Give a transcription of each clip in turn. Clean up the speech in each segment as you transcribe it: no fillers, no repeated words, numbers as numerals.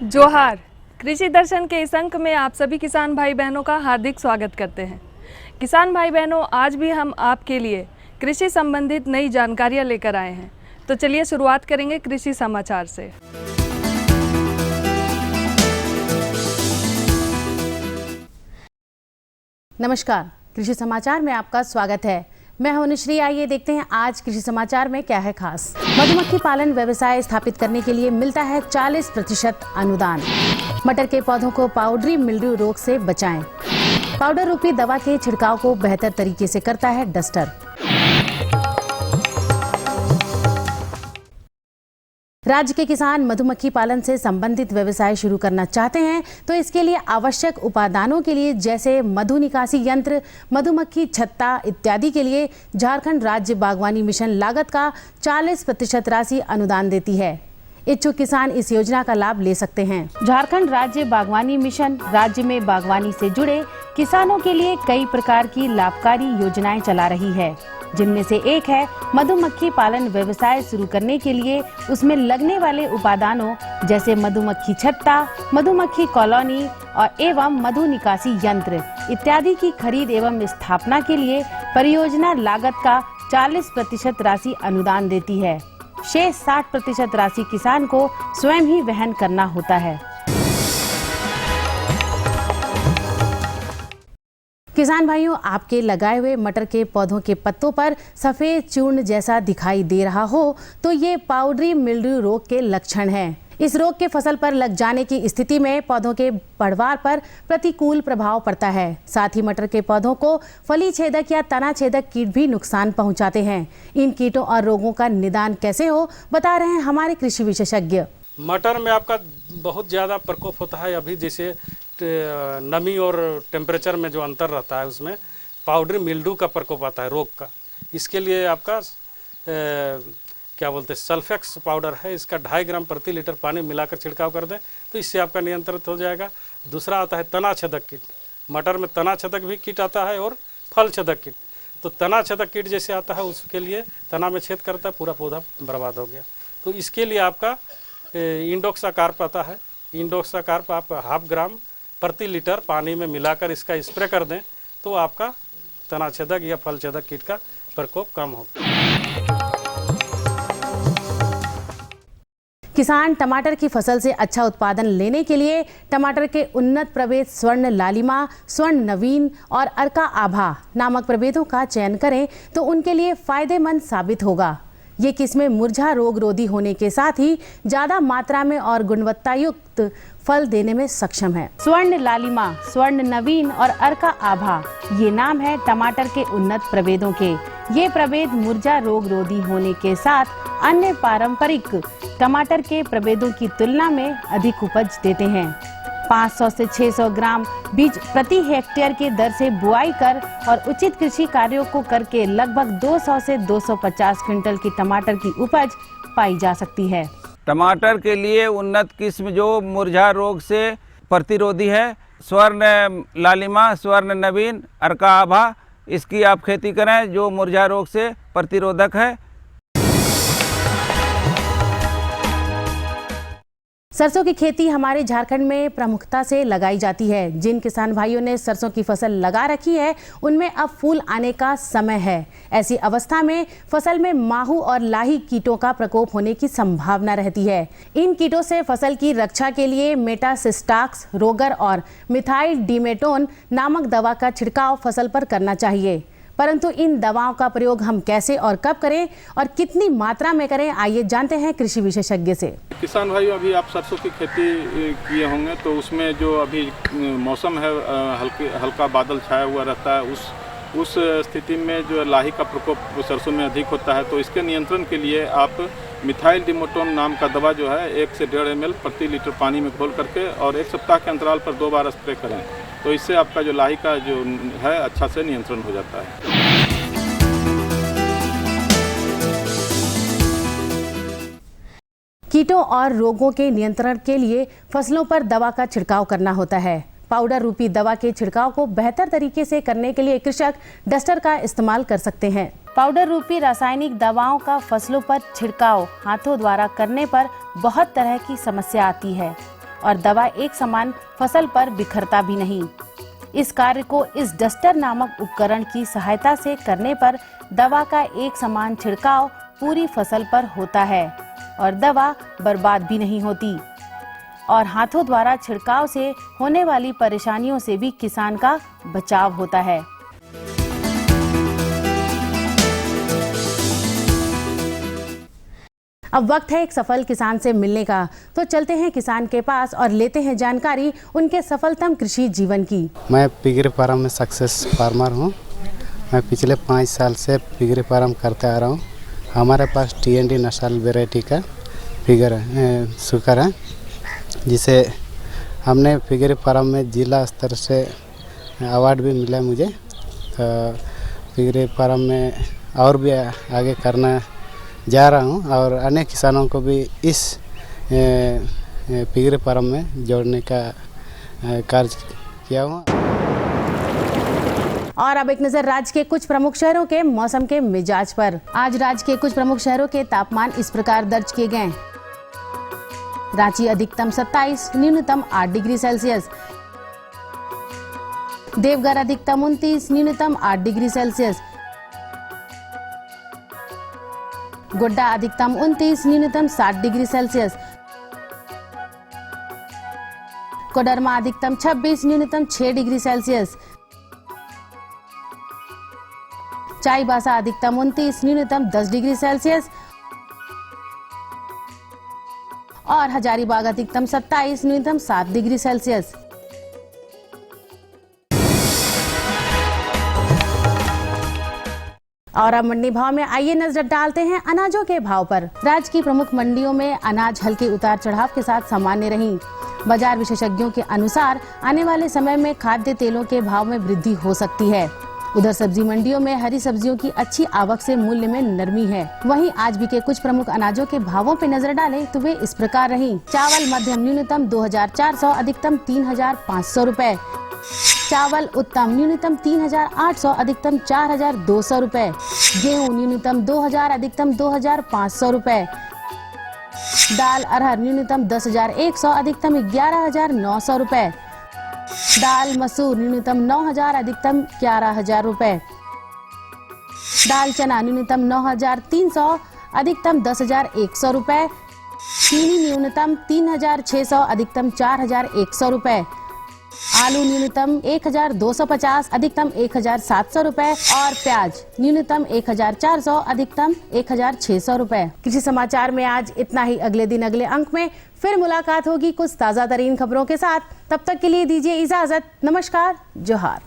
जोहार। कृषि दर्शन के इस अंक में आप सभी किसान भाई बहनों का हार्दिक स्वागत करते हैं। किसान भाई बहनों, आज भी हम आपके लिए कृषि संबंधित नई जानकारियां लेकर आए हैं। तो चलिए शुरुआत करेंगे कृषि समाचार से। नमस्कार, कृषि समाचार में आपका स्वागत है। मैं हूं अनुश्री। आइए देखते हैं आज कृषि समाचार में क्या है खास। मधुमक्खी पालन व्यवसाय स्थापित करने के लिए मिलता है 40% अनुदान। मटर के पौधों को पाउडरी मिल्ड्यू रोग से बचाएं। पाउडर रूपी दवा के छिड़काव को बेहतर तरीके से करता है डस्टर। राज्य के किसान मधुमक्खी पालन से संबंधित व्यवसाय शुरू करना चाहते हैं तो इसके लिए आवश्यक उपादानों के लिए जैसे मधु निकासी यंत्र, मधुमक्खी छत्ता इत्यादि के लिए झारखंड राज्य बागवानी मिशन लागत का 40% राशि अनुदान देती है। इच्छुक किसान इस योजना का लाभ ले सकते हैं। झारखंड राज्य बागवानी मिशन राज्य में बागवानी से जुड़े किसानों के लिए कई प्रकार की लाभकारी योजनाएं चला रही है, जिनमें से एक है मधुमक्खी पालन व्यवसाय शुरू करने के लिए उसमें लगने वाले उपादानों जैसे मधुमक्खी छत्ता, मधुमक्खी कॉलोनी और एवं मधु निकासी यंत्र इत्यादि की खरीद एवं स्थापना के लिए परियोजना लागत का 40% राशि अनुदान देती है। शेष 60% राशि किसान को स्वयं ही वहन करना होता है। किसान भाइयों, आपके लगाए हुए मटर के पौधों के पत्तों पर सफेद चूर्ण जैसा दिखाई दे रहा हो तो ये पाउडरी मिल्ड्यू रोग के लक्षण हैं। इस रोग के फसल पर लग जाने की स्थिति में पौधों के बढ़वार पर प्रतिकूल प्रभाव पड़ता है। साथ ही मटर के पौधों को फली छेदक या तना छेदक कीट भी नुकसान पहुंचाते हैं। इन कीटों और रोगों का निदान कैसे हो, बता रहे हैं हमारे कृषि विशेषज्ञ। मटर में आपका बहुत ज़्यादा प्रकोप होता है। अभी जैसे नमी और टेम्परेचर में जो अंतर रहता है उसमें पाउडरी मिल्ड्यू का प्रकोप आता है रोग का। इसके लिए आपका क्या बोलते हैं सल्फेक्स पाउडर है, इसका 2.5 ग्राम प्रति लीटर पानी मिलाकर छिड़काव कर दें तो इससे आपका नियंत्रित हो जाएगा। दूसरा आता है तना छेदक कीट। मटर में तना छेदक भी कीट आता है और फल छेदक कीट। तो तना छेदक कीट जैसे आता है उसके लिए तना में छेद करता है, पूरा पौधा बर्बाद हो गया। तो इसके लिए आपका इंडोक्साकार्प आता है। इंडोक्साकार्प आप 0.5 ग्राम प्रति लीटर पानी में मिलाकर इसका स्प्रे कर दें तो आपका तना छेदक या फल छेदक कीट का प्रकोप कम होगा। किसान टमाटर की फसल से अच्छा उत्पादन लेने के लिए टमाटर के उन्नत प्रभेद स्वर्ण लालिमा, स्वर्ण नवीन और अर्का आभा नामक प्रभेदों का चयन करें तो उनके लिए फायदेमंद साबित होगा। ये किस्में मुरझा रोग रोधी होने के साथ ही ज्यादा मात्रा में और गुणवत्ता युक्त फल देने में सक्षम है। स्वर्ण लालिमा, स्वर्ण नवीन और अर्का आभा ये नाम है टमाटर के उन्नत प्रभेदों के। ये प्रभेद मुरझा रोग रोधी होने के साथ अन्य पारंपरिक टमाटर के प्रभेदों की तुलना में अधिक उपज देते हैं। 500 से 600 ग्राम बीज प्रति हेक्टेयर के दर से बुआई कर और उचित कृषि कार्यों को करके लगभग 200 से 250 क्विंटल की टमाटर की उपज पाई जा सकती है। टमाटर के लिए उन्नत किस्म जो मुरझा रोग से प्रतिरोधी है, स्वर्ण लालिमा, स्वर्ण नवीन, अर्का आभा, इसकी आप खेती करें जो मुरझा रोग से प्रतिरोधक है। सरसों की खेती हमारे झारखंड में प्रमुखता से लगाई जाती है। जिन किसान भाइयों ने सरसों की फसल लगा रखी है उनमें अब फूल आने का समय है। ऐसी अवस्था में फसल में माहू और लाही कीटों का प्रकोप होने की संभावना रहती है। इन कीटों से फसल की रक्षा के लिए मेटासिस्टाक्स, रोगर और मिथाइल डिमेटोन नामक दवा का छिड़काव फसल पर करना चाहिए। परंतु इन दवाओं का प्रयोग हम कैसे और कब करें और कितनी मात्रा में करें, आइए जानते हैं कृषि विशेषज्ञ से। किसान भाई, अभी आप सरसों की खेती किए होंगे तो उसमें जो अभी मौसम है हल्का बादल छाया हुआ रहता है, उस स्थिति में जो लाही का प्रकोप सरसों में अधिक होता है। तो इसके नियंत्रण के लिए आप मिथाइल डिमेटोन नाम का दवा जो है 1 से 1.5 ml प्रति लीटर पानी में घोल करके और 1 सप्ताह के अंतराल पर 2 बार स्प्रे करें तो इससे आपका जो लाही का जो है अच्छा से नियंत्रण हो जाता है। कीटों और रोगों के नियंत्रण के लिए फसलों पर दवा का छिड़काव करना होता है। पाउडर रूपी दवा के छिड़काव को बेहतर तरीके से करने के लिए कृषक डस्टर का इस्तेमाल कर सकते हैं। पाउडर रूपी रासायनिक दवाओं का फसलों पर छिड़काव हाथों द्वारा करने पर बहुत तरह की समस्या आती है। और दवा एक समान फसल पर बिखरता भी नहीं। इस कार्य को इस डस्टर नामक उपकरण की सहायता से करने पर दवा का एक समान छिड़काव पूरी फसल पर होता है और दवा बर्बाद भी नहीं होती और हाथों द्वारा छिड़काव से होने वाली परेशानियों से भी किसान का बचाव होता है। अब वक्त है एक सफल किसान से मिलने का, तो चलते हैं किसान के पास और लेते हैं जानकारी उनके सफलतम कृषि जीवन की। मैं पिगरी फार्म में सक्सेस फार्मर हूँ। मैं पिछले 5 साल से पिगरी फार्म करते आ रहा हूँ। हमारे पास TND नस्ल वैरायटी का शुगर है, जिसे हमने पिगरी फार्म में जिला स्तर से अवार्ड भी मिला मुझे। पिगरी फार्म में और भी आगे करना जा रहा हूं और अनेक किसानों को भी इस पिगरी फार्म में जोड़ने का कार्य किया हूं। और अब एक नजर राज्य के कुछ प्रमुख शहरों के मौसम के मिजाज पर। आज राज्य के कुछ प्रमुख शहरों के तापमान इस प्रकार दर्ज किए गए। रांची अधिकतम 27, न्यूनतम 8 डिग्री सेल्सियस। देवघर अधिकतम 29, न्यूनतम 8 डिग्री सेल्सियस। गोड्डा अधिकतम 29, न्यूनतम 60 डिग्री सेल्सियस। कोडरमा अधिकतम 26, न्यूनतम 6 डिग्री सेल्सियस। चाईबासा अधिकतम 29, न्यूनतम 10 डिग्री सेल्सियस और हजारीबाग अधिकतम 27, न्यूनतम 7 डिग्री सेल्सियस। और अब मंडी भाव में आइए नजर डालते हैं अनाजों के भाव पर। राज्य की प्रमुख मंडियों में अनाज हल्के उतार चढ़ाव के साथ सामान्य रही। बाजार विशेषज्ञों के अनुसार आने वाले समय में खाद्य तेलों के भाव में वृद्धि हो सकती है। उधर सब्जी मंडियों में हरी सब्जियों की अच्छी आवक से मूल्य में नरमी है। वहीं आज भी के कुछ प्रमुख अनाजों के भावों पे नजर डालें तो वे इस प्रकार रही। चावल मध्यम न्यूनतम 2400, अधिकतम 3500 रुपए। चावल उत्तम न्यूनतम 3800, अधिकतम 4200 रुपए। गेहूं न्यूनतम 2000, अधिकतम 2500 रुपए। दाल अरहर न्यूनतम 10100, अधिकतम 11900 रुपए। दाल मसूर न्यूनतम 9000, अधिकतम 11000 रुपए। दाल चना न्यूनतम 9300, अधिकतम 10100 रुपए। चीनी न्यूनतम 3600, अधिकतम 4100 रुपए। आलू न्यूनतम 1250, अधिकतम 1700 रुपए और प्याज न्यूनतम 1400, अधिकतम 1600 रुपए। कृषि समाचार में आज इतना ही। अगले दिन अगले अंक में फिर मुलाकात होगी कुछ ताजा तरीन खबरों के साथ। तब तक के लिए दीजिए इजाजत। नमस्कार, जोहार।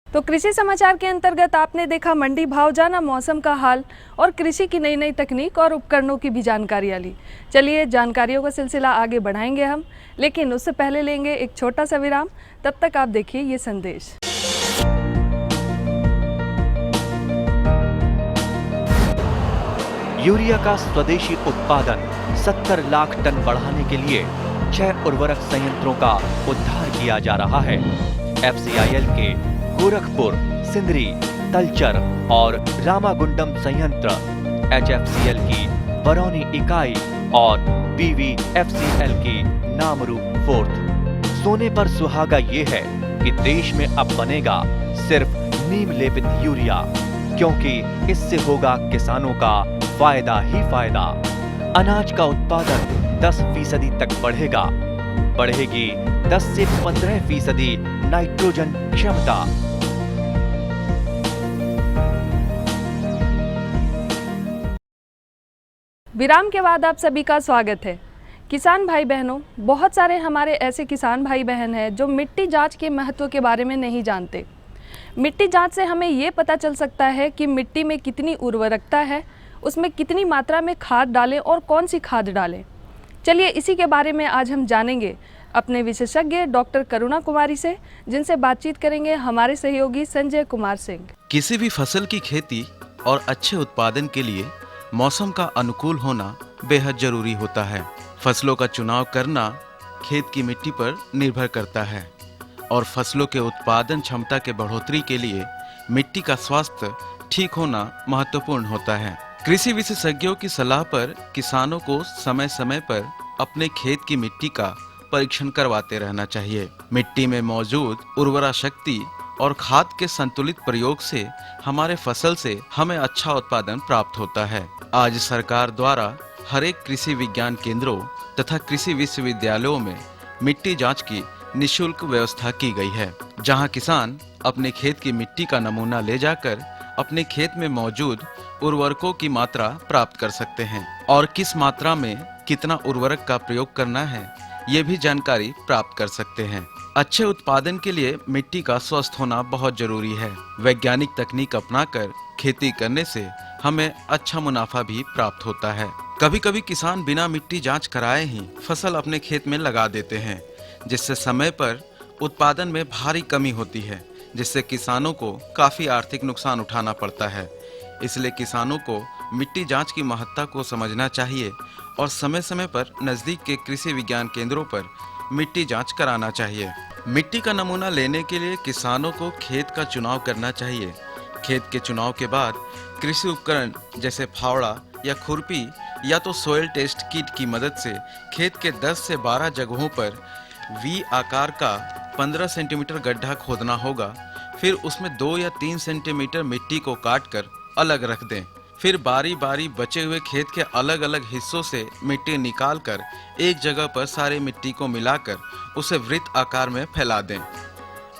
तो कृषि समाचार के अंतर्गत आपने देखा मंडी भाव जाना, मौसम का हाल और कृषि की नई नई तकनीक और उपकरणों की भी जानकारियाँ ली। चलिए जानकारियों का सिलसिला आगे बढ़ाएंगे हम, लेकिन उससे पहले लेंगे एक छोटा सा विराम। तब तक आप देखिए ये संदेश। यूरिया का स्वदेशी उत्पादन 70 लाख टन बढ़ाने के लिए 6 उर्वरक संयंत्रों का उद्धार किया जा रहा है। FCIL के गोरखपुर, सिंदरी, तलचर और रामागुंडम संयंत्र, HFCL की बरौनी इकाई और BVFCL की नामरू फोर्थ। सोने पर सुहागा ये है कि देश में अब बनेगा सिर्फ नीम लेपित यूरिया, क्योंकि इससे होगा किसानों का फायदा ही फायदा। अनाज का उत्पादन 10% तक बढ़ेगा। बढ़ेगी 10 से 15% नाइट्रोजन क्षमता। विराम के बाद आप सभी का स्वागत है। किसान भाई बहनों, बहुत सारे हमारे ऐसे किसान भाई बहन हैं जो मिट्टी जांच के महत्व के बारे में नहीं जानते। मिट्टी जांच से हमें ये पता चल सकता है कि मिट्टी में कितनी उर्वरकता है, उसमें कितनी मात्रा में खाद डालें और कौन सी खाद डालें। चलिए इसी के बारे में आज हम जानेंगे अपने विशेषज्ञ डॉक्टर करुणा कुमारी से, जिनसे बातचीत करेंगे हमारे सहयोगी संजय कुमार सिंह। किसी भी फसल की खेती और अच्छे उत्पादन के लिए मौसम का अनुकूल होना बेहद जरूरी होता है। फसलों का चुनाव करना खेत की मिट्टी पर निर्भर करता है और फसलों के उत्पादन क्षमता के बढ़ोतरी के लिए मिट्टी का स्वास्थ्य ठीक होना महत्वपूर्ण होता है। कृषि विशेषज्ञों की सलाह पर किसानों को समय समय पर अपने खेत की मिट्टी का परीक्षण करवाते रहना चाहिए। मिट्टी में मौजूद उर्वरा शक्ति और खाद के संतुलित प्रयोग से हमारे फसल से हमें अच्छा उत्पादन प्राप्त होता है। आज सरकार द्वारा हर एक कृषि विज्ञान केंद्रों तथा कृषि विश्वविद्यालयों में मिट्टी जांच की निःशुल्क व्यवस्था की गई है, जहां किसान अपने खेत की मिट्टी का नमूना ले जाकर अपने खेत में मौजूद उर्वरकों की मात्रा प्राप्त कर सकते हैं और किस मात्रा में कितना उर्वरक का प्रयोग करना है ये भी जानकारी प्राप्त कर सकते हैं। अच्छे उत्पादन के लिए मिट्टी का स्वस्थ होना बहुत जरूरी है। वैज्ञानिक तकनीक अपनाकर खेती करने से हमें अच्छा मुनाफा भी प्राप्त होता है। कभी कभी किसान बिना मिट्टी जांच कराए ही फसल अपने खेत में लगा देते हैं, जिससे समय पर उत्पादन में भारी कमी होती है, जिससे किसानों को काफी आर्थिक नुकसान उठाना पड़ता है। इसलिए किसानों को मिट्टी जांच की महत्ता को समझना चाहिए और समय समय पर नजदीक के कृषि विज्ञान केंद्रों पर मिट्टी जांच कराना चाहिए। मिट्टी का नमूना लेने के लिए किसानों को खेत का चुनाव करना चाहिए। खेत के चुनाव के बाद कृषि उपकरण जैसे फावड़ा या खुरपी या तो सोइल टेस्ट किट की मदद से खेत के 10 से 12 जगहों पर वी आकार का 15 सेंटीमीटर गड्ढा खोदना होगा। फिर उसमें 2 या 3 सेंटीमीटर मिट्टी को काटकर अलग रख दें। फिर बारी बारी बचे हुए खेत के अलग अलग हिस्सों से मिट्टी निकालकर एक जगह पर सारे मिट्टी को मिलाकर उसे वृत्त आकार में फैला दें।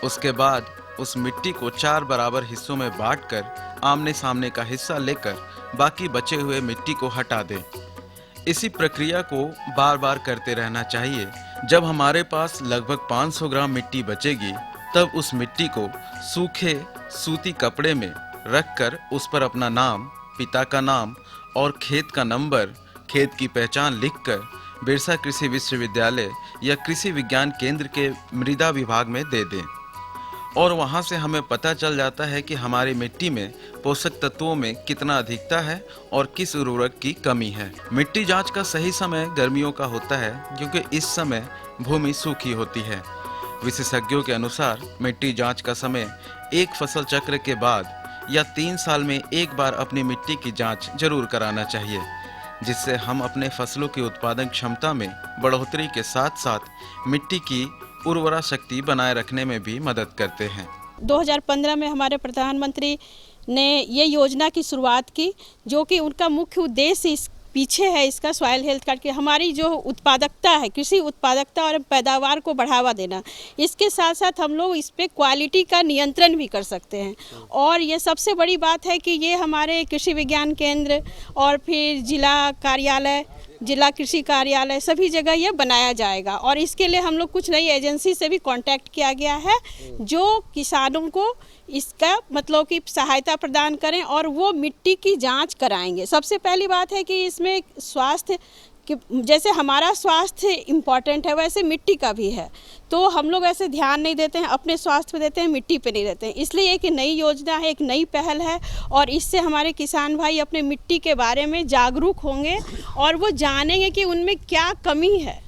उसके बाद उस मिट्टी को 4 बराबर हिस्सों में बांटकर आमने सामने का हिस्सा लेकर बाकी बचे हुए मिट्टी को हटा दें। इसी प्रक्रिया को बार बार करते रहना चाहिए। जब हमारे पास लगभग 500 ग्राम मिट्टी बचेगी तब उस मिट्टी को सूखे सूती कपड़े में रखकर उस पर अपना नाम, पिता का नाम और खेत का नंबर, खेत की पहचान लिखकर बिरसा कृषि विश्वविद्यालय या कृषि विज्ञान केंद्र के मृदा विभाग में दे दें और वहां से हमें पता चल जाता है कि हमारी मिट्टी में पोषक तत्वों में कितना अधिकता है और किस उर्वरक की कमी है। मिट्टी जांच का सही समय गर्मियों का होता है क्योंकि इस समय भूमि सूखी होती है। विशेषज्ञों के अनुसार मिट्टी जांच का समय एक फसल चक्र के बाद या 3 साल में एक बार अपनी मिट्टी की जांच जरूर कराना चाहिए, जिससे हम अपने फसलों की उत्पादन क्षमता में बढ़ोतरी के साथ साथ मिट्टी की उर्वरा शक्ति बनाए रखने में भी मदद करते हैं। 2015 में हमारे प्रधानमंत्री ने ये योजना की शुरुआत की, जो कि उनका मुख्य उद्देश्य इस पीछे है इसका सॉइल हेल्थ कार्ड की हमारी जो उत्पादकता है, कृषि उत्पादकता और पैदावार को बढ़ावा देना। इसके साथ साथ हम लोग इस पे क्वालिटी का नियंत्रण भी कर सकते हैं। और ये सबसे बड़ी बात है कि ये हमारे कृषि विज्ञान केंद्र और फिर जिला कार्यालय, जिला कृषि कार्यालय सभी जगह ये बनाया जाएगा। और इसके लिए हम लोग कुछ नई एजेंसी से भी कांटेक्ट किया गया है जो किसानों को इसका मतलब कि सहायता प्रदान करें और वो मिट्टी की जांच कराएंगे। सबसे पहली बात है कि इसमें स्वास्थ्य कि जैसे हमारा स्वास्थ्य इम्पॉर्टेंट है वैसे मिट्टी का भी है, तो हम लोग ऐसे ध्यान नहीं देते हैं, अपने स्वास्थ्य पे देते हैं, मिट्टी पे नहीं देते हैं। इसलिए एक नई योजना है, एक नई पहल है और इससे हमारे किसान भाई अपने मिट्टी के बारे में जागरूक होंगे और वो जानेंगे कि उनमें क्या कमी है।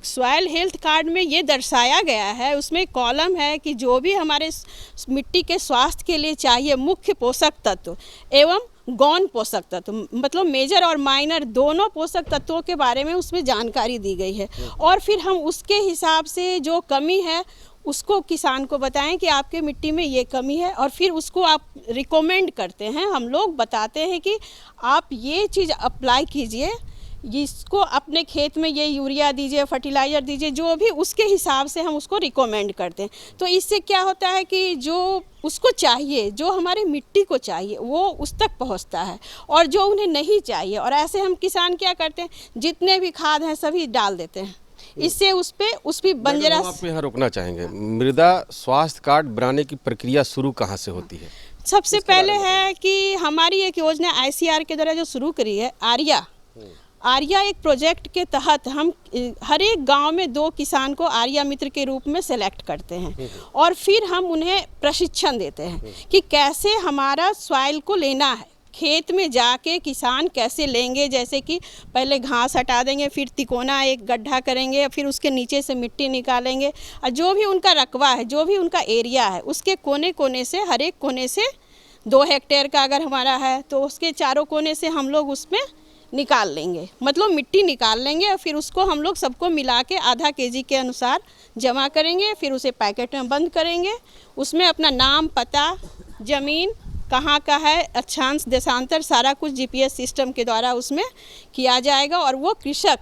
सॉइल हेल्थ कार्ड में ये दर्शाया गया है, उसमें कॉलम है कि जो भी हमारे मिट्टी के स्वास्थ्य के लिए चाहिए मुख्य पोषक तत्व एवं गौण पोषक तत्व, मतलब मेजर और माइनर दोनों पोषक तत्वों के बारे में उसमें जानकारी दी गई है। और फिर हम उसके हिसाब से जो कमी है उसको किसान को बताएं कि आपके मिट्टी में ये कमी है और फिर उसको आप रिकमेंड करते हैं। हम लोग बताते हैं कि आप ये चीज़ अप्लाई कीजिए, इसको अपने खेत में ये यूरिया दीजिए, फर्टिलाइज़र दीजिए, जो भी उसके हिसाब से हम उसको रिकमेंड करते हैं। तो इससे क्या होता है कि जो उसको चाहिए, जो हमारे मिट्टी को चाहिए वो उस तक पहुंचता है और जो उन्हें नहीं चाहिए, और ऐसे हम किसान क्या करते हैं जितने भी खाद हैं सभी डाल देते हैं, इससे उस पर बंजरा। आप यहाँ रोकना चाहेंगे, मृदा स्वास्थ्य कार्ड बनाने की प्रक्रिया शुरू कहाँ से होती है? सबसे पहले है कि हमारी एक योजना ICR के द्वारा जो शुरू करी है आर्या एक प्रोजेक्ट के तहत हम हर एक गांव में 2 किसान को आर्या मित्र के रूप में सेलेक्ट करते हैं और फिर हम उन्हें प्रशिक्षण देते हैं कि कैसे हमारा सॉइल को लेना है। खेत में जाके किसान कैसे लेंगे, जैसे कि पहले घास हटा देंगे, फिर तिकोना एक गड्ढा करेंगे, फिर उसके नीचे से मिट्टी निकालेंगे और जो भी उनका रकबा है, जो भी उनका एरिया है, उसके कोने कोने से हर एक कोने से 2 हेक्टेयर का अगर हमारा है तो उसके चारों कोने से हम लोग उसमें निकाल लेंगे, मतलब मिट्टी निकाल लेंगे और फिर उसको हम लोग सबको मिला के आधा केजी के अनुसार जमा करेंगे। फिर उसे पैकेट में बंद करेंगे, उसमें अपना नाम, पता, ज़मीन कहाँ का है, अक्षांश, देशांतर सारा कुछ GPS सिस्टम के द्वारा उसमें किया जाएगा और वो कृषक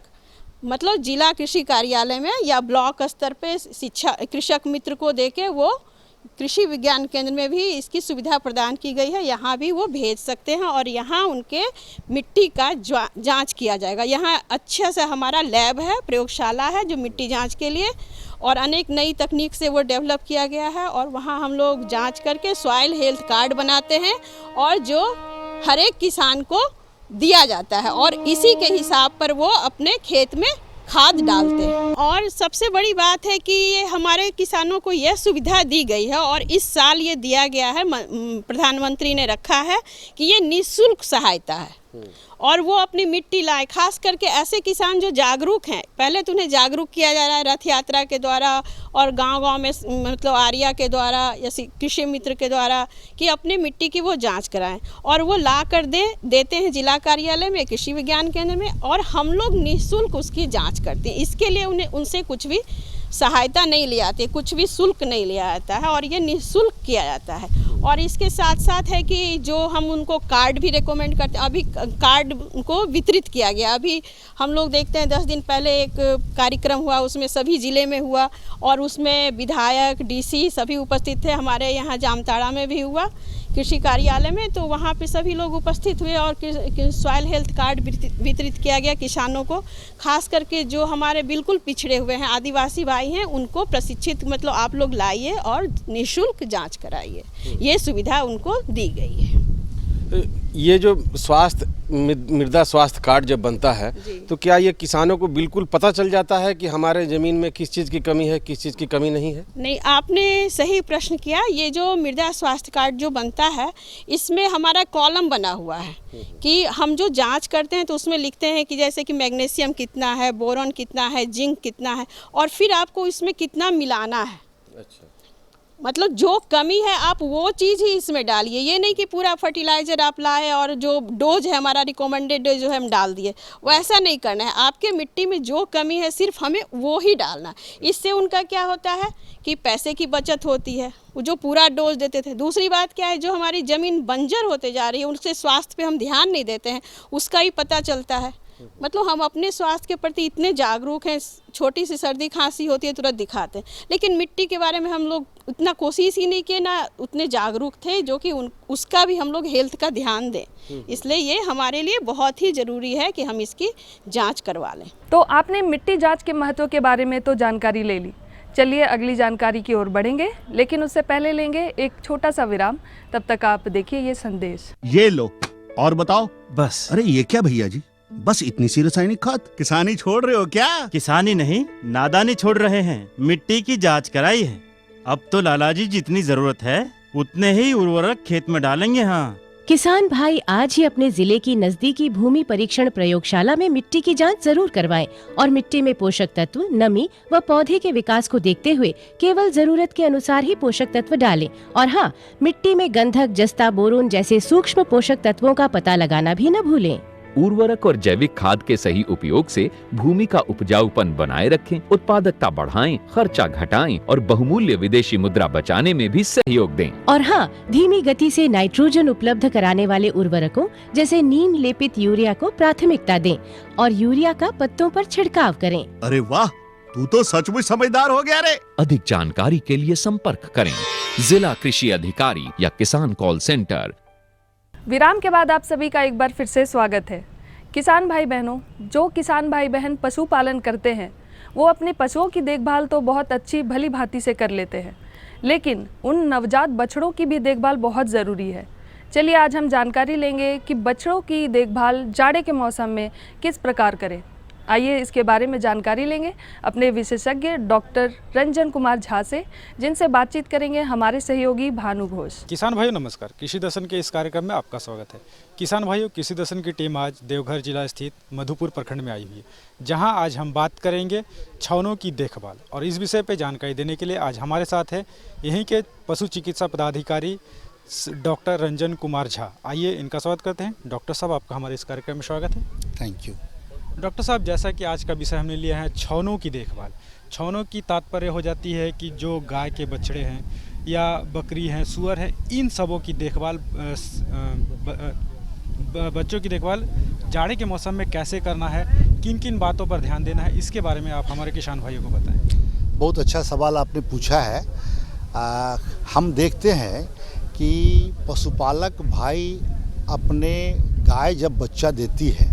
मतलब जिला कृषि कार्यालय में या ब्लॉक स्तर पे शिक्षा कृषक मित्र को देके वो कृषि विज्ञान केंद्र में भी इसकी सुविधा प्रदान की गई है, यहाँ भी वो भेज सकते हैं और यहाँ उनके मिट्टी का जांच किया जाएगा। यहाँ अच्छा से हमारा लैब है, प्रयोगशाला है जो मिट्टी जांच के लिए, और अनेक नई तकनीक से वो डेवलप किया गया है और वहाँ हम लोग जांच करके सॉइल हेल्थ कार्ड बनाते हैं और जो हर एक किसान को दिया जाता है और इसी के हिसाब पर वो अपने खेत में खाद डालते हैं। और सबसे बड़ी बात है कि ये हमारे किसानों को यह सुविधा दी गई है और इस साल ये दिया गया है, प्रधानमंत्री ने रखा है कि ये निःशुल्क सहायता है और वो अपनी मिट्टी लाए। खास करके ऐसे किसान जो जागरूक हैं, पहले तो उन्हें जागरूक किया जा रहा है रथ यात्रा के द्वारा और गांव-गांव में मतलब आर्या के द्वारा या कृषि मित्र के द्वारा कि अपने मिट्टी की वो जांच कराएं और वो ला कर देते हैं जिला कार्यालय में, कृषि विज्ञान केंद्र में, और हम लोग निःशुल्क उसकी जाँच करते हैं। इसके लिए उनसे कुछ भी सहायता नहीं ली जाती, कुछ भी शुल्क नहीं लिया जाता है और ये निःशुल्क किया जाता है। और इसके साथ साथ है कि जो हम उनको कार्ड भी रिकमेंड करते हैं, अभी कार्ड को वितरित किया गया। अभी हम लोग देखते हैं 10 दिन पहले एक कार्यक्रम हुआ, उसमें सभी ज़िले में हुआ और उसमें विधायक, DC सभी उपस्थित थे। हमारे यहाँ जामताड़ा में भी हुआ कृषि कार्यालय में, तो वहाँ पे सभी लोग उपस्थित हुए और सॉइल हेल्थ कार्ड वितरित किया गया किसानों को। खास करके जो हमारे बिल्कुल पिछड़े हुए हैं आदिवासी भाई हैं उनको प्रशिक्षित मतलब आप लोग लाइए और निःशुल्क जांच कराइए, ये सुविधा उनको दी गई है। ये जो स्वास्थ्य मृदा स्वास्थ्य कार्ड जब बनता है तो क्या ये किसानों को बिल्कुल पता चल जाता है कि हमारे ज़मीन में किस चीज़ की कमी है, किस चीज़ की कमी नहीं है? नहीं, आपने सही प्रश्न किया। ये जो मृदा स्वास्थ्य कार्ड जो बनता है इसमें हमारा कॉलम बना हुआ है कि हम जो जांच करते हैं तो उसमें लिखते हैं कि जैसे कि मैग्नीशियम कितना है, बोरॉन कितना है, जिंक कितना है और फिर आपको इसमें कितना मिलाना है। अच्छा, मतलब जो कमी है आप वो चीज़ ही इसमें डालिए, ये नहीं कि पूरा फर्टिलाइज़र आप लाए और जो डोज है हमारा रिकमेंडेड डोज जो है हम डाल दिए, वैसा नहीं करना है। आपके मिट्टी में जो कमी है सिर्फ हमें वो ही डालना। इससे उनका क्या होता है कि पैसे की बचत होती है, वो जो पूरा डोज देते थे। दूसरी बात क्या है, जो हमारी ज़मीन बंजर होते जा रही है उसके स्वास्थ्य पे हम ध्यान नहीं देते हैं, उसका ही पता चलता है। मतलब हम अपने स्वास्थ्य के प्रति इतने जागरूक हैं, छोटी सी सर्दी खांसी होती है तुरंत दिखाते हैं, लेकिन मिट्टी के बारे में हम लोग उतना कोशिश ही नहीं किए, ना उतने जागरूक थे जो कि उसका भी हम लोग हेल्थ का ध्यान दें। इसलिए ये हमारे लिए बहुत ही ज़रूरी है कि हम इसकी जांच करवा लें। तो आपने मिट्टी जांच के महत्व के बारे में तो जानकारी ले ली, चलिए अगली जानकारी की ओर बढ़ेंगे, लेकिन उससे पहले लेंगे एक छोटा सा विराम। तब तक आप देखिए ये संदेश। ये लो और बताओ। बस। अरे ये क्या भैया जी, बस इतनी सी रासायनिक खाद? किसानी छोड़ रहे हो क्या? किसानी नहीं, नादानी छोड़ रहे हैं। मिट्टी की जांच कराई है, अब तो लालाजी जितनी जरूरत है उतने ही उर्वरक खेत में डालेंगे। हाँ, किसान भाई आज ही अपने जिले की नजदीकी भूमि परीक्षण प्रयोगशाला में मिट्टी की जांच जरूर करवाएं और मिट्टी में पोषक तत्व, नमी व पौधे के विकास को देखते हुए केवल जरूरत के अनुसार ही पोषक तत्व डालें। और हाँ, मिट्टी में गंधक, जस्ता, बोरोन जैसे सूक्ष्म पोषक तत्वों का पता लगाना भी न भूलें। उर्वरक और जैविक खाद के सही उपयोग से भूमि का उपजाऊपन बनाए रखें, उत्पादकता बढ़ाएं, खर्चा घटाएं और बहुमूल्य विदेशी मुद्रा बचाने में भी सहयोग दें। और हाँ, धीमी गति से नाइट्रोजन उपलब्ध कराने वाले उर्वरकों जैसे नीम लेपित यूरिया को प्राथमिकता दें और यूरिया का पत्तों पर छिड़काव करें। अरे वाह, तू तो सचमुच समझदार हो गया रे। अधिक जानकारी के लिए संपर्क करें जिला कृषि अधिकारी या किसान कॉल सेंटर। विराम के बाद आप सभी का एक बार फिर से स्वागत है। किसान भाई बहनों, जो किसान भाई बहन पशुपालन करते हैं वो अपने पशुओं की देखभाल तो बहुत अच्छी भली भांति से कर लेते हैं, लेकिन उन नवजात बछड़ों की भी देखभाल बहुत ज़रूरी है। चलिए आज हम जानकारी लेंगे कि बछड़ों की देखभाल जाड़े के मौसम में किस प्रकार करें। आइए इसके बारे में जानकारी लेंगे अपने विशेषज्ञ डॉक्टर रंजन कुमार झा से, जिनसे बातचीत करेंगे हमारे सहयोगी भानु घोष। किसान भाइयों नमस्कार, कृषि दर्शन के इस कार्यक्रम में आपका स्वागत है। किसान भाइयों, कृषि दर्शन की टीम आज देवघर जिला स्थित मधुपुर प्रखंड में आई हुई है, जहां आज हम बात करेंगे छावनों की देखभाल। और इस विषय पर जानकारी देने के लिए आज हमारे साथ है यहीं के पशु चिकित्सा पदाधिकारी डॉक्टर रंजन कुमार झा। आइए इनका स्वागत करते हैं। डॉक्टर साहब, आपका हमारे इस कार्यक्रम में स्वागत है। Thank you. डॉक्टर साहब, जैसा कि आज का विषय हमने लिया है छौनों की देखभाल। छौनों की तात्पर्य हो जाती है कि जो गाय के बछड़े हैं या बकरी हैं, सूअर है, इन सबों की देखभाल, बच्चों की देखभाल जाड़े के मौसम में कैसे करना है, किन किन बातों पर ध्यान देना है, इसके बारे में आप हमारे किसान भाइयों को बताएं। बहुत अच्छा सवाल आपने पूछा है। हम देखते हैं कि पशुपालक भाई अपने गाय जब बच्चा देती है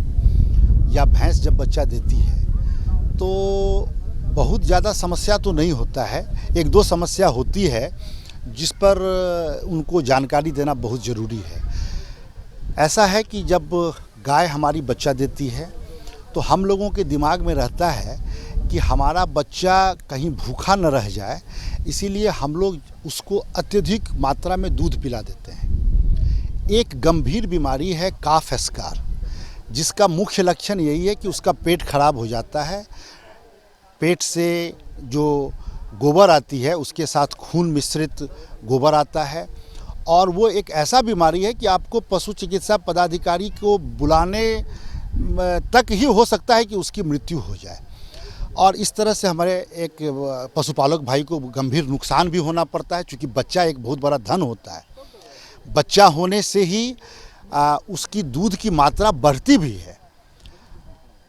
या भैंस जब बच्चा देती है तो बहुत ज़्यादा समस्या तो नहीं होता है। एक दो समस्या होती है जिस पर उनको जानकारी देना बहुत ज़रूरी है। ऐसा है कि जब गाय हमारी बच्चा देती है तो हम लोगों के दिमाग में रहता है कि हमारा बच्चा कहीं भूखा न रह जाए, इसीलिए हम लोग उसको अत्यधिक मात्रा में दूध पिला देते हैं। एक गंभीर बीमारी है काफ एस्कार, जिसका मुख्य लक्षण यही है कि उसका पेट खराब हो जाता है। पेट से जो गोबर आती है उसके साथ खून मिश्रित गोबर आता है, और वो एक ऐसा बीमारी है कि आपको पशु चिकित्सा पदाधिकारी को बुलाने तक ही हो सकता है कि उसकी मृत्यु हो जाए। और इस तरह से हमारे एक पशुपालक भाई को गंभीर नुकसान भी होना पड़ता है, क्योंकि बच्चा एक बहुत बड़ा धन होता है। बच्चा होने से ही उसकी दूध की मात्रा बढ़ती भी है।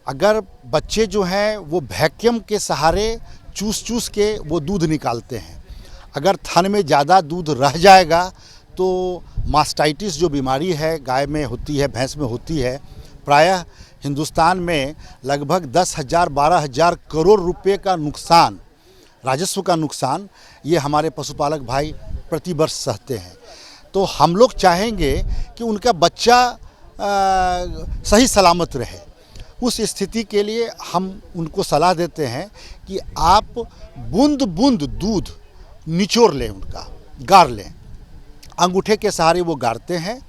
अगर बच्चे जो हैं वो वैक्यूम के सहारे चूस चूस के वो दूध निकालते हैं। अगर थन में ज़्यादा दूध रह जाएगा तो मास्टाइटिस जो बीमारी है गाय में होती है, भैंस में होती है। प्रायः हिंदुस्तान में लगभग 10,000-12,000 करोड़ रुपए का नुकसान, राजस्व का नुकसान, ये हमारे पशुपालक भाई प्रतिवर्ष सहते हैं। तो हम लोग चाहेंगे कि उनका बच्चा सही सलामत रहे। उस स्थिति के लिए हम उनको सलाह देते हैं कि आप बूंद बूंद दूध निचोड़ लें, उनका गार लें। अंगूठे के सहारे वो गारते हैं,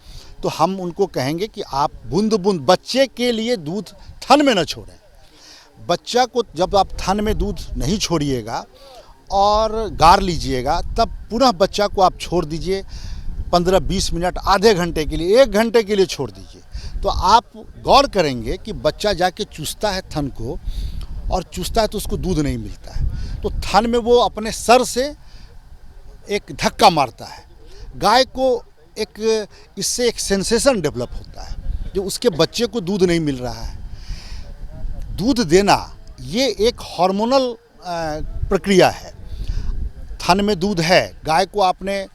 तो हम उनको कहेंगे कि आप बूंद बूंद बच्चे के लिए दूध थन में न छोड़ें। बच्चा को जब आप थन में दूध नहीं छोड़िएगा और गार लीजिएगा, तब पुनः बच्चा को आप छोड़ दीजिए 15-20 मिनट, आधे घंटे के लिए, 1 घंटे के लिए छोड़ दीजिए। तो आप गौर करेंगे कि बच्चा जाके चूसता है थन को, और चूसता है तो उसको दूध नहीं मिलता है, तो थन में वो अपने सर से एक धक्का मारता है। गाय को इससे एक सेंसेशन डेवलप होता है जो उसके बच्चे को दूध नहीं मिल रहा है। दूध देना ये एक हार्मोनल प्रक्रिया है। थन में दूध है, गाय को आपने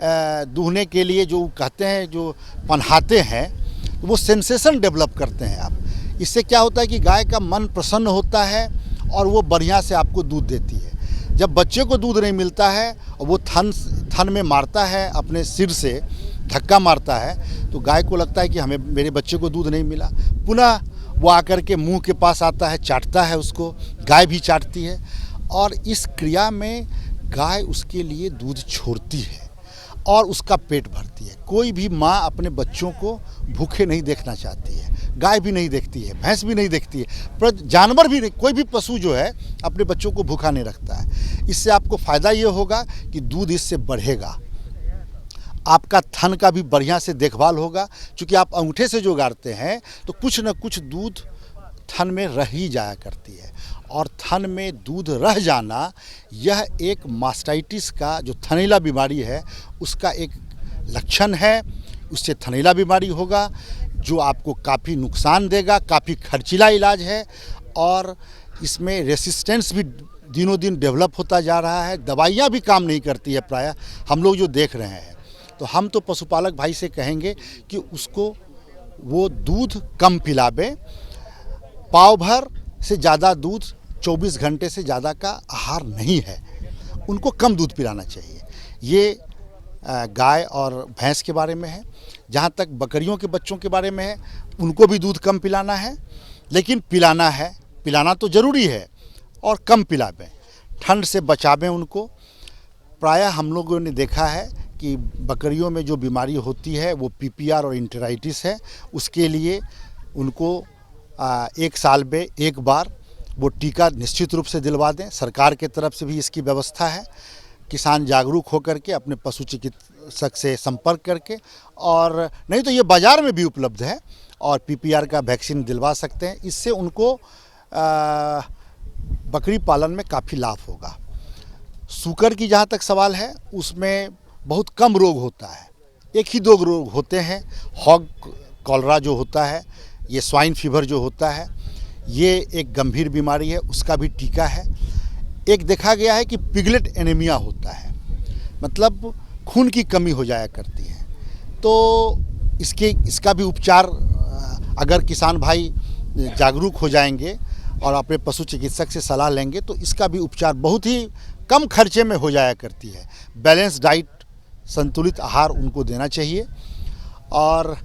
दूहने के लिए जो कहते हैं, जो पन्हाते हैं, तो वो सेंसेशन डेवलप करते हैं आप। इससे क्या होता है कि गाय का मन प्रसन्न होता है और वो बढ़िया से आपको दूध देती है। जब बच्चे को दूध नहीं मिलता है और वो थन में मारता है, अपने सिर से धक्का मारता है, तो गाय को लगता है कि हमें, मेरे बच्चे को दूध नहीं मिला। पुनः वो आकर के मुंह के पास आता है, चाटता है उसको, गाय भी चाटती है, और इस क्रिया में गाय उसके लिए दूध छोड़ती है और उसका पेट भरती है। कोई भी माँ अपने बच्चों को भूखे नहीं देखना चाहती है। गाय भी नहीं देखती है, भैंस भी नहीं देखती है, पर जानवर भी नहीं, कोई भी पशु जो है अपने बच्चों को भूखा नहीं रखता है। इससे आपको फ़ायदा ये होगा कि दूध इससे बढ़ेगा, आपका थन का भी बढ़िया से देखभाल होगा। क्योंकि आप अंगूठे से जो गाड़ते हैं तो कुछ न कुछ दूध थन में रह ही जाया करती है, और थन में दूध रह जाना यह एक मास्टाइटिस का, जो थनैला बीमारी है, उसका एक लक्षण है। उससे थनैला बीमारी होगा जो आपको काफ़ी नुकसान देगा, काफ़ी खर्चीला इलाज है, और इसमें रेसिस्टेंस भी दिनों दिन डेवलप होता जा रहा है। दवाइयाँ भी काम नहीं करती है प्रायः, हम लोग जो देख रहे हैं। तो हम तो पशुपालक भाई से कहेंगे कि उसको वो दूध कम पिलावे। पाव भर से ज़्यादा दूध 24 घंटे से ज़्यादा का आहार नहीं है, उनको कम दूध पिलाना चाहिए। ये गाय और भैंस के बारे में है। जहाँ तक बकरियों के बच्चों के बारे में है, उनको भी दूध कम पिलाना है, लेकिन पिलाना तो ज़रूरी है, और कम पिलावें, ठंड से बचावें उनको। प्रायः हम लोगों ने देखा है कि बकरियों में जो बीमारी होती है वो PPR और इंटेराइटिस है। उसके लिए उनको 1 साल में 1 बार वो टीका निश्चित रूप से दिलवा दें। सरकार के तरफ से भी इसकी व्यवस्था है। किसान जागरूक होकर के अपने पशु चिकित्सा चिकित्सक से संपर्क करके, और नहीं तो ये बाज़ार में भी उपलब्ध है और PPR का वैक्सीन दिलवा सकते हैं। इससे उनको बकरी पालन में काफ़ी लाभ होगा। सूकर की जहाँ तक सवाल है, उसमें बहुत कम रोग होता है, 1 ही 2 रोग होते हैं। हॉग कॉलरा जो होता है, ये स्वाइन फीवर जो होता है, ये एक गंभीर बीमारी है, उसका भी टीका है। एक देखा गया है कि पिगलेट एनीमिया होता है, मतलब खून की कमी हो जाया करती है। तो इसका भी उपचार अगर किसान भाई जागरूक हो जाएंगे और अपने पशु चिकित्सक से सलाह लेंगे तो इसका भी उपचार बहुत ही कम खर्चे में हो जाया करती है। बैलेंस डाइट, संतुलित आहार उनको देना चाहिए, और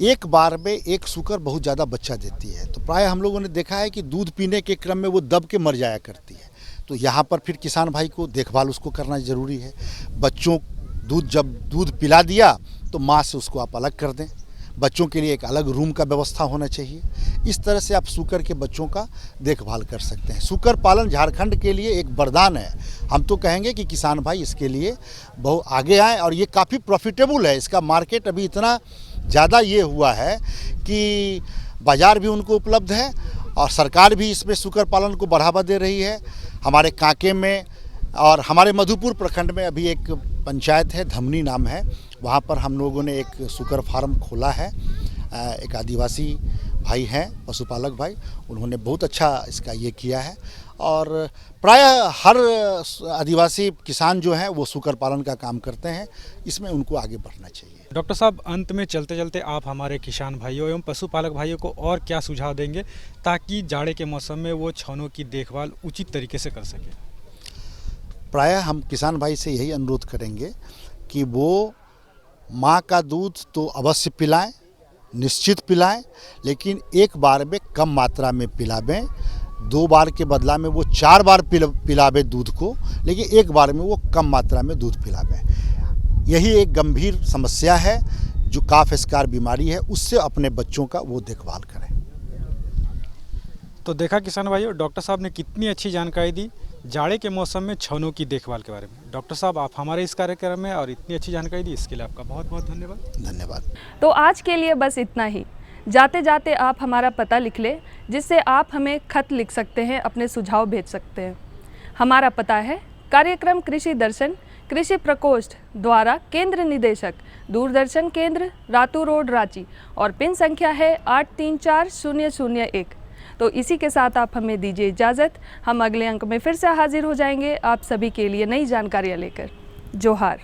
एक बार में एक सूकर बहुत ज़्यादा बच्चा देती है। तो प्राय हम लोगों ने देखा है कि दूध पीने के क्रम में वो दब के मर जाया करती है। तो यहाँ पर फिर किसान भाई को देखभाल उसको करना ज़रूरी है। बच्चों जब दूध पिला दिया तो माँ से उसको आप अलग कर दें। बच्चों के लिए एक अलग रूम का व्यवस्था होना चाहिए। इस तरह से आप सूकर के बच्चों का देखभाल कर सकते हैं। सूकर पालन झारखंड के लिए एक वरदान है। हम तो कहेंगे कि किसान भाई इसके लिए बहुत आगे आए, और ये काफ़ी प्रॉफिटेबल है। इसका मार्केट अभी इतना ज़्यादा ये हुआ है कि बाज़ार भी उनको उपलब्ध है, और सरकार भी इसमें सूकर पालन को बढ़ावा दे रही है। हमारे कांके में और हमारे मधुपुर प्रखंड में अभी एक पंचायत है, धमनी नाम है, वहाँ पर हम लोगों ने एक सूकर फार्म खोला है। एक आदिवासी भाई हैं, पशुपालक भाई, उन्होंने बहुत अच्छा इसका ये किया है, और प्राय हर आदिवासी किसान जो हैं वो सूकर पालन का काम करते हैं। इसमें उनको आगे बढ़ना चाहिए। डॉक्टर साहब, अंत में चलते चलते आप हमारे किसान भाइयों एवं पशुपालक भाइयों को और क्या सुझाव देंगे ताकि जाड़े के मौसम में वो छौनों की देखभाल उचित तरीके से कर सकें? प्रायः हम किसान भाई से यही अनुरोध करेंगे कि वो माँ का दूध तो अवश्य पिलाएं, निश्चित पिलाएं, लेकिन एक बार में कम मात्रा में पिलावें। 2 बार के बदला में वो 4 बार पिलावे दूध को, लेकिन एक बार में वो कम मात्रा में दूध पिलावें। यही एक गंभीर समस्या है जो काफ एस्कार बीमारी है, उससे अपने बच्चों का वो देखभाल करें। तो देखा किसान भाइयों, डॉक्टर साहब ने कितनी अच्छी जानकारी दी जाड़े के मौसम में छौनों की देखभाल के बारे में। डॉक्टर साहब, आप हमारे इस कार्यक्रम में और इतनी अच्छी जानकारी दी, इसके लिए आपका बहुत बहुत धन्यवाद। धन्यवाद। तो आज के लिए बस इतना ही। जाते जाते आप हमारा पता लिख लें, जिससे आप हमें खत लिख सकते हैं, अपने सुझाव भेज सकते हैं। हमारा पता है कार्यक्रम कृषि दर्शन, कृषि प्रकोष्ठ द्वारा केंद्र निदेशक, दूरदर्शन केंद्र, रातू रोड, रांची, और पिन संख्या है 834001। तो इसी के साथ आप हमें दीजिए इजाज़त। हम अगले अंक में फिर से हाजिर हो जाएंगे आप सभी के लिए नई जानकारियाँ लेकर। जोहार।